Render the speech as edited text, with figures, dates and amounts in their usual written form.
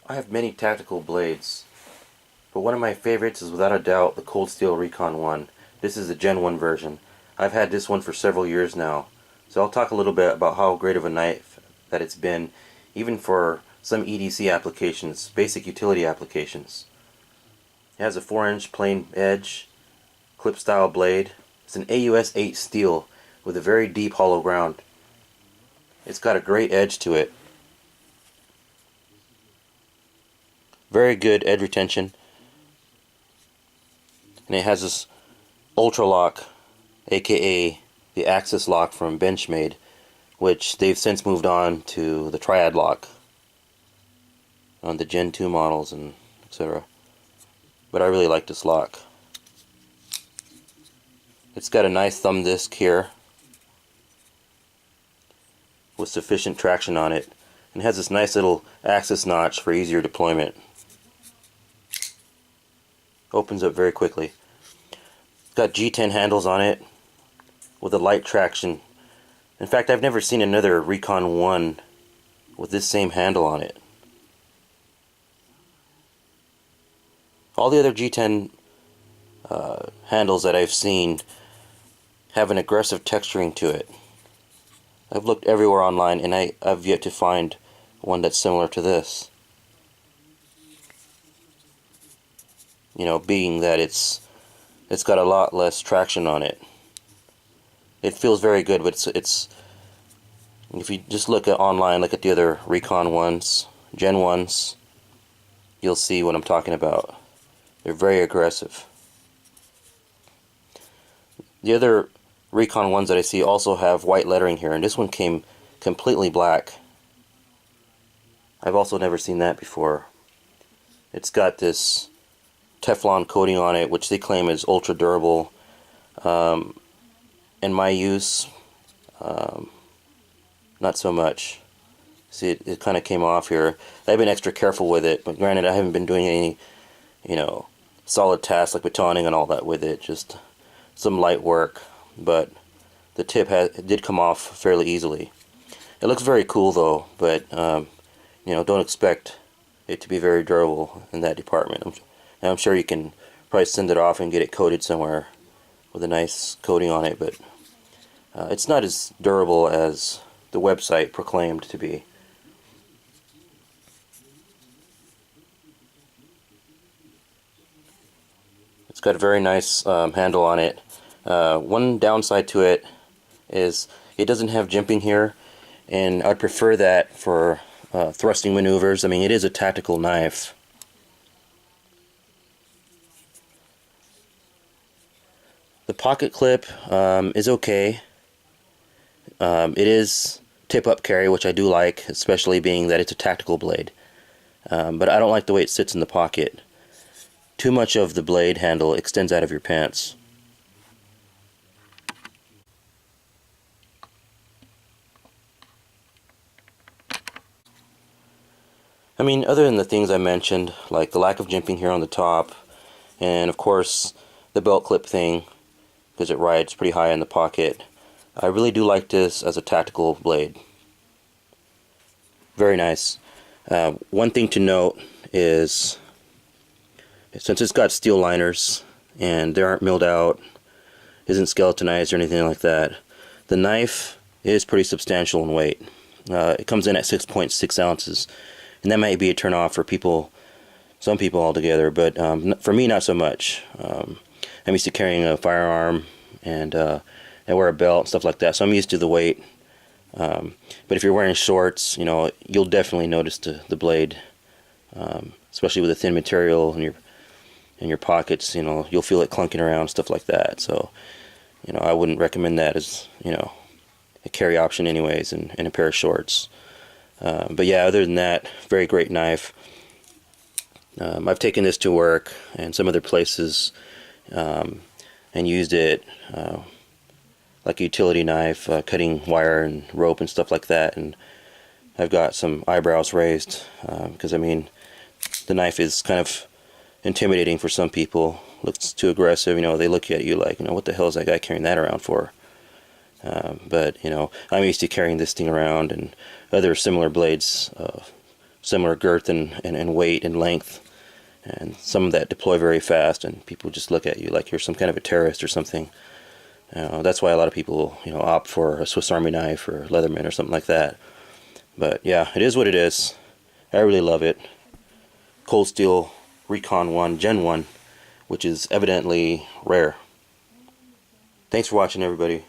I have many tactical blades, but one of my favorites is without a doubt the Cold Steel Recon 1. This is the Gen 1 version. I've had this one for several years now, so I'll talk a little bit about how great of a knife that it's been, even for some EDC applications, basic utility applications. It has a 4-inch plain edge, clip style blade. It's an AUS 8 steel with a very deep hollow ground. It's got a great edge to it. Very good edge retention. And it has this ultra lock, aka the axis lock from Benchmade, which they've since moved on to the triad lock on the Gen 2 models and etc. But I really like this lock. It's got a nice thumb disc here with sufficient traction on it, and it has this nice little axis notch for easier deployment. Opens up very quickly. It's got G10 handles on it with a light traction. In fact, I've never seen another Recon 1 with this same handle on it. All the other G10 handles that I've seen have an aggressive texturing to it. I've looked everywhere online and I've yet to find one that's similar to this. You know, being that it's got a lot less traction on it. It feels very good, but it's if you just look at online, look at the other Recon 1s, Gen 1s, you'll see what I'm talking about. They're very aggressive. The other Recon 1s that I see also have white lettering here, and this one came completely black. I've also never seen that before. It's got this Teflon coating on it, which they claim is ultra durable. In my use, not so much. See, it kind of came off here. I've been extra careful with it, but granted, I haven't been doing any, solid tasks like batoning and all that with it. Just some light work, but the tip did come off fairly easily. It looks very cool though, but don't expect it to be very durable in that department. I'm sure you can probably send it off and get it coated somewhere with a nice coating on it, but it's not as durable as the website proclaimed to be. It's got a very nice handle on it. One downside to it is it doesn't have jimping here, and I'd prefer that for thrusting maneuvers. I mean, it is a tactical knife. The pocket clip is okay. It is tip-up carry, which I do like, especially being that it's a tactical blade. But I don't like the way it sits in the pocket. Too much of the blade handle extends out of your pants. I mean, other than the things I mentioned, like the lack of jimping here on the top, and of course the belt clip thing, because it rides pretty high in the pocket, I really do like this as a tactical blade. Very nice. One thing to note is, since it's got steel liners and they aren't milled out, isn't skeletonized or anything like that, the knife is pretty substantial in weight. It comes in at 6.6 ounces, and that might be a turn off for some people altogether, but for me, not so much. I'm used to carrying a firearm, and I wear a belt and stuff like that, so I'm used to the weight. But if you're wearing shorts, you'll definitely notice the blade, especially with a thin material in your pockets. You'll feel it clunking around, stuff like that. So, I wouldn't recommend that as a carry option, anyways, in a pair of shorts. But yeah, other than that, very great knife. I've taken this to work and some other places and used it like a utility knife, cutting wire and rope and stuff like that, and I've got some eyebrows raised because I mean, the knife is kind of intimidating for some people. Looks too aggressive. They look at you like, what the hell is that guy carrying that around for? But I'm used to carrying this thing around and other similar blades similar girth and weight and length, and some that deploy very fast, and people just look at you like you're some kind of a terrorist or something. That's why a lot of people, opt for a Swiss Army knife or Leatherman or something like that. But yeah, it is what it is. I really love it. Cold Steel Recon 1 Gen 1, which is evidently rare. Thanks for watching, everybody.